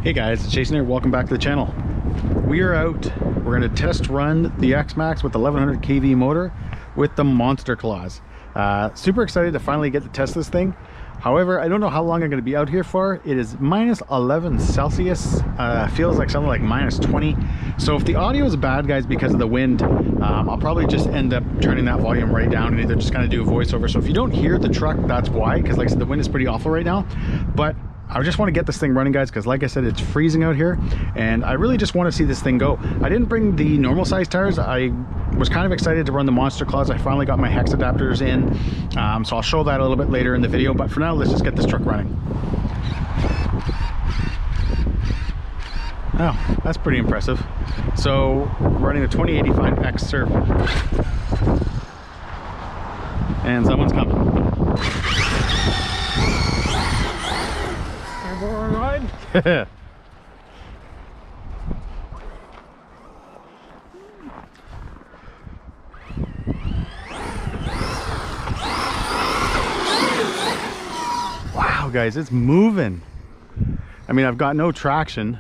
Hey guys, it's Jason here. Welcome back to the channel. We are out. We're going to test run the X-Maxx with the 1100 kV motor with the monster claws. Super excited to finally get to test this thing. However, I don't know how long I'm going to be out here for. It is minus 11 Celsius. Feels like something like minus 20. So if the audio is bad, guys, because of the wind, I'll probably just end up turning that volume right down and either just kind of do a voiceover. So if you don't hear the truck, that's why, because like I said, the wind is pretty awful right now. But I just want to get this thing running, guys, because like I said, it's freezing out here and I really just want to see this thing go. I didn't bring the normal size tires. I was kind of excited to run the monster claws. I finally got my hex adapters in, so I'll show that a little bit later in the video, but for now, let's just get this truck running. Oh, that's pretty impressive. So running the 2085X servo, and someone's coming. Wow, guys, it's moving. I mean, I've got no traction.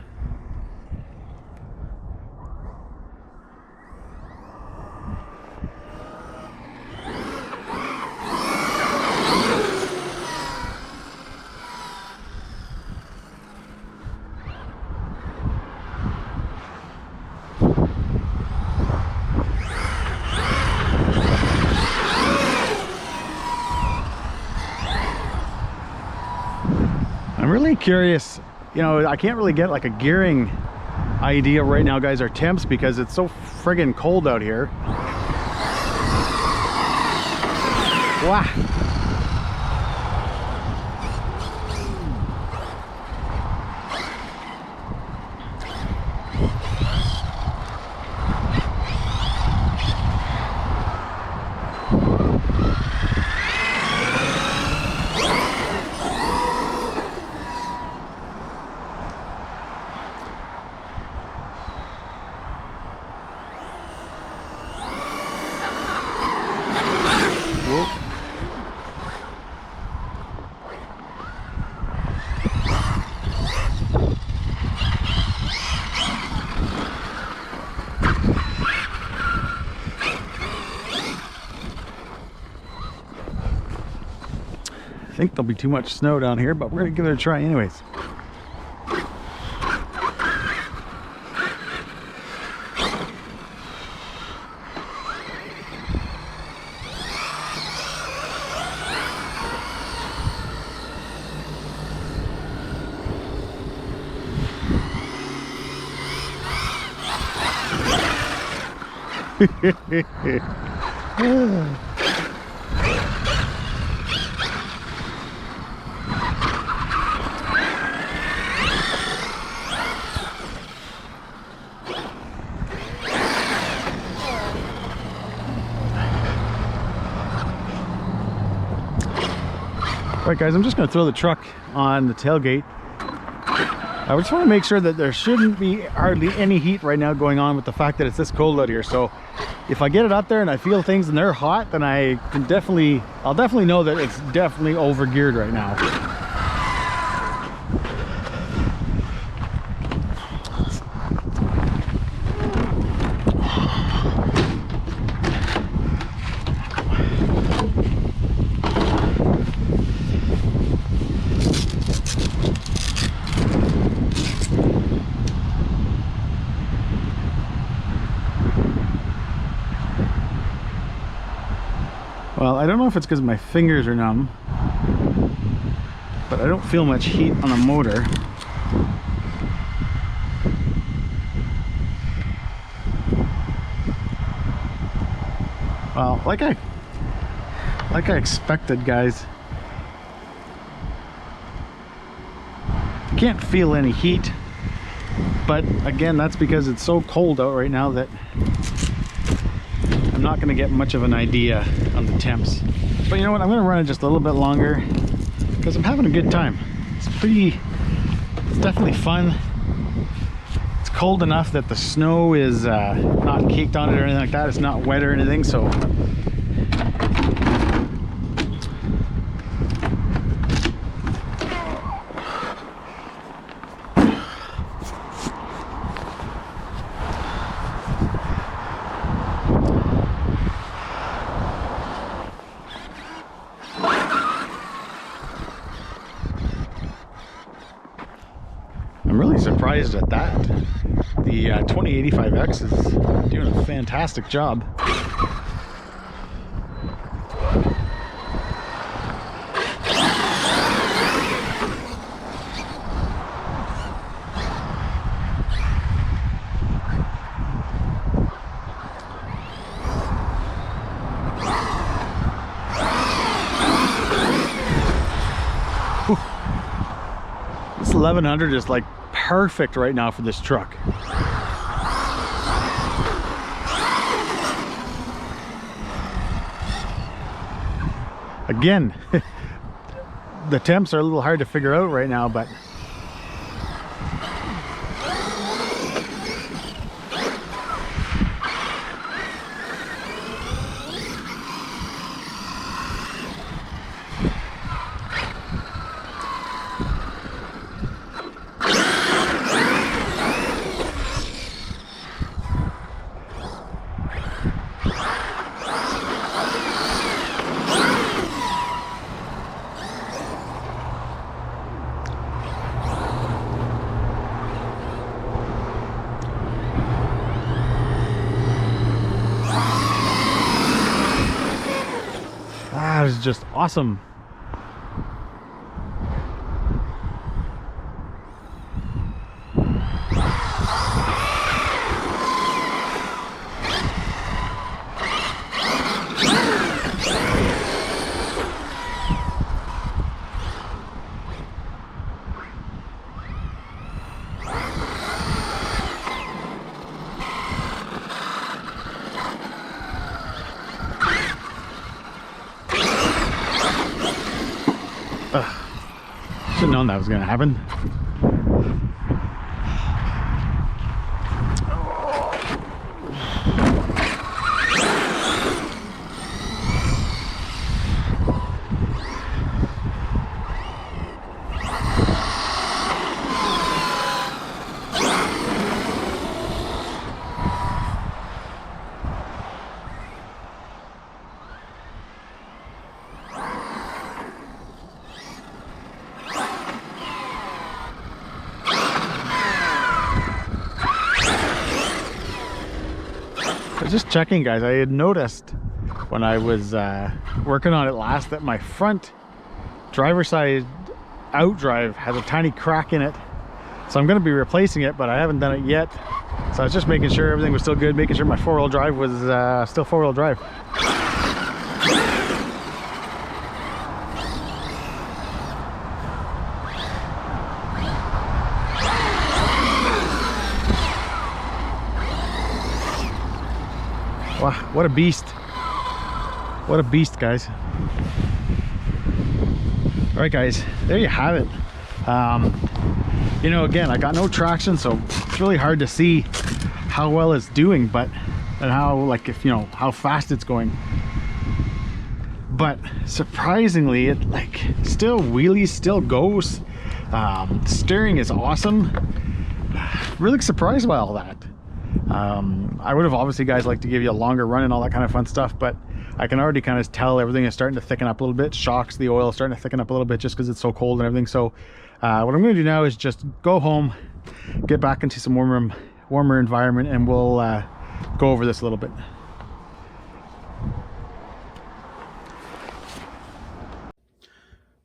I'm really curious, you know, I can't really get like a gearing idea right now, guys, or temps, because it's so friggin' cold out here. Wow. I think there'll be too much snow down here, but we're gonna give it a try anyways. Alright guys, I'm just going to throw the truck on the tailgate. I just want to make sure that there shouldn't be hardly any heat right now going on with the fact that it's this cold out here. So if I get it out there and I feel things and they're hot, then I'll definitely know that it's definitely over geared right now. Well, I don't know if it's because my fingers are numb, but I don't feel much heat on the motor. Well, like I expected, guys. I can't feel any heat, but again, that's because it's so cold out right now that I'm not going to get much of an idea on the temps. But you know what, I'm going to run it just a little bit longer because I'm having a good time. It's definitely fun. It's cold enough that the snow is not caked on it or anything like that. It's not wet or anything, so I'm really surprised at that. The 2085X is doing a fantastic job. This 1100 is like perfect right now for this truck. Again, the temps are a little hard to figure out right now, but that is just awesome. Should have known that was going to happen. Just checking, guys. I had noticed when I was working on it last that my front driver side outdrive has a tiny crack in it, so I'm going to be replacing it, but I haven't done it yet. So I was just making sure everything was still good, making sure my four-wheel drive was still four-wheel drive. Wow, what a beast. What a beast, guys. All right, guys, there you have it. You know, again, I got no traction, so it's really hard to see how well it's doing, but and how, like, if you know how fast it's going. But surprisingly, it like still wheelies, still goes. Steering is awesome. Really surprised by all that. I would have obviously, guys, like to give you a longer run and all that kind of fun stuff, but I can already kind of tell everything is starting to thicken up a little bit. Shocks, the oil is starting to thicken up a little bit just because it's so cold and everything. So what I'm going to do now is just go home, get back into some warmer environment, and we'll go over this a little bit.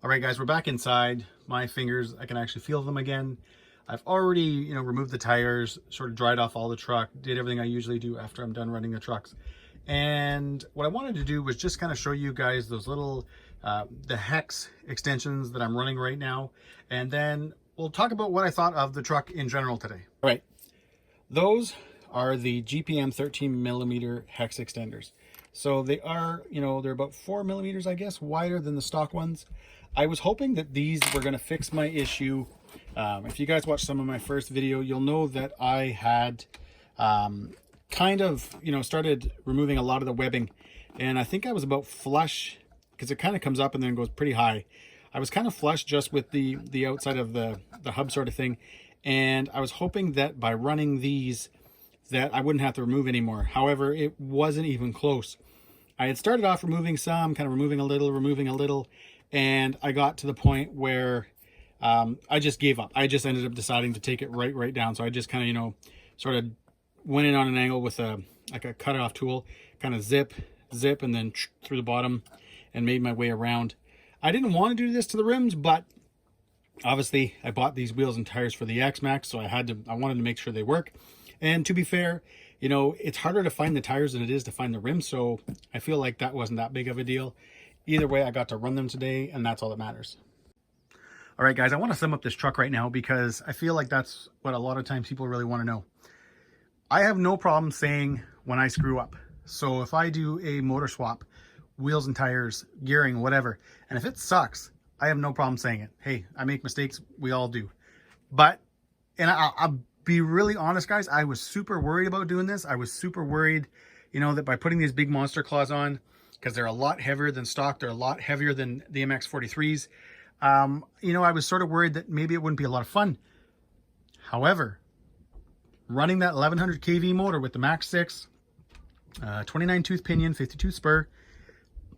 All right, guys, we're back inside. My fingers, I can actually feel them again. I've already, you know, removed the tires, sort of dried off all the truck, did everything I usually do after I'm done running the trucks. And what I wanted to do was just kind of show you guys those little, the hex extensions that I'm running right now. And then we'll talk about what I thought of the truck in general today. All right, those are the GPM 13mm hex extenders. So they are, you know, they're about 4mm, I guess, wider than the stock ones. I was hoping that these were going to fix my issue. If you guys watched some of my first video, you'll know that I had kind of, you know, started removing a lot of the webbing, and I think I was about flush, because it kind of comes up and then goes pretty high. I was kind of flush just with the outside of the hub sort of thing, and I was hoping that by running these that I wouldn't have to remove anymore. However, it wasn't even close. I had started off removing some, kind of removing a little, and I got to the point where I just gave up. I just ended up deciding to take it right down. So I just kind of, you know, sort of went in on an angle with a cut-off tool, kind of zip, and then through the bottom and made my way around. I didn't want to do this to the rims, but obviously I bought these wheels and tires for the X-Maxx, so I wanted to make sure they work. And to be fair, you know, it's harder to find the tires than it is to find the rims, so I feel like that wasn't that big of a deal. Either way, I got to run them today, and that's all that matters. All right, guys, I want to sum up this truck right now because I feel like that's what a lot of times people really want to know. I have no problem saying when I screw up. So if I do a motor swap, wheels and tires, gearing, whatever, and if it sucks, I have no problem saying it. Hey, I make mistakes. We all do. But, and I'll be really honest, guys, I was super worried about doing this. I was super worried, you know, that by putting these big monster claws on, because they're a lot heavier than stock, they're a lot heavier than the MX-43s. You know, I was sort of worried that maybe it wouldn't be a lot of fun. However, running that 1100 kV motor with the Max 6, 29 tooth pinion, 52 spur,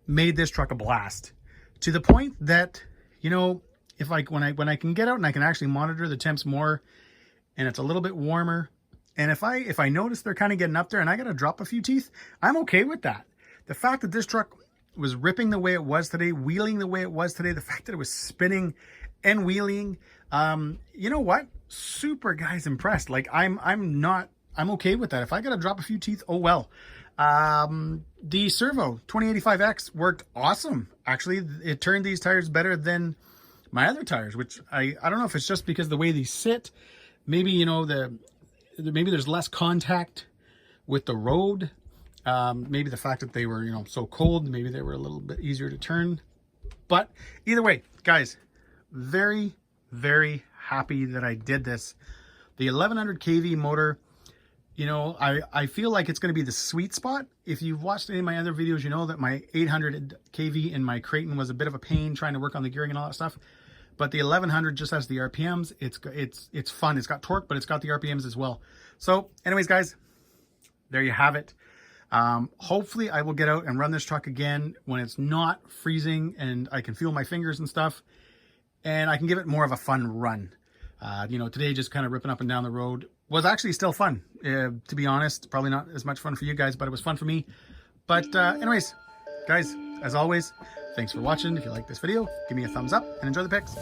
made this truck a blast. To the point that, you know, if when I can get out and I can actually monitor the temps more, and it's a little bit warmer, and if I notice they're kind of getting up there and I got to drop a few teeth, I'm okay with that. The fact that this truck was ripping the way it was today, wheeling the way it was today, the fact that it was spinning and wheeling, you know what? Super guys impressed. Like I'm okay with that. If I got to drop a few teeth, oh well. The Servo 2085X worked awesome. Actually, it turned these tires better than my other tires, which I don't know if it's just because of the way these sit. Maybe, you know, maybe there's less contact with the road. Maybe the fact that they were, you know, so cold, maybe they were a little bit easier to turn. But either way, guys, very, very happy that I did this. The 1100 kV motor, you know, I feel like it's going to be the sweet spot. If you've watched any of my other videos, you know that my 800 kV in my Creighton was a bit of a pain trying to work on the gearing and all that stuff. But the 1100 just has the RPMs. It's fun. It's got torque, but it's got the RPMs as well. So anyways, guys, there you have it. Hopefully I will get out and run this truck again when it's not freezing and I can feel my fingers and stuff, and I can give it more of a fun run. You know, today just kind of ripping up and down the road was actually still fun. To be honest, probably not as much fun for you guys, but it was fun for me. But anyways, guys, as always, thanks for watching. If you like this video, give me a thumbs up and enjoy the pics.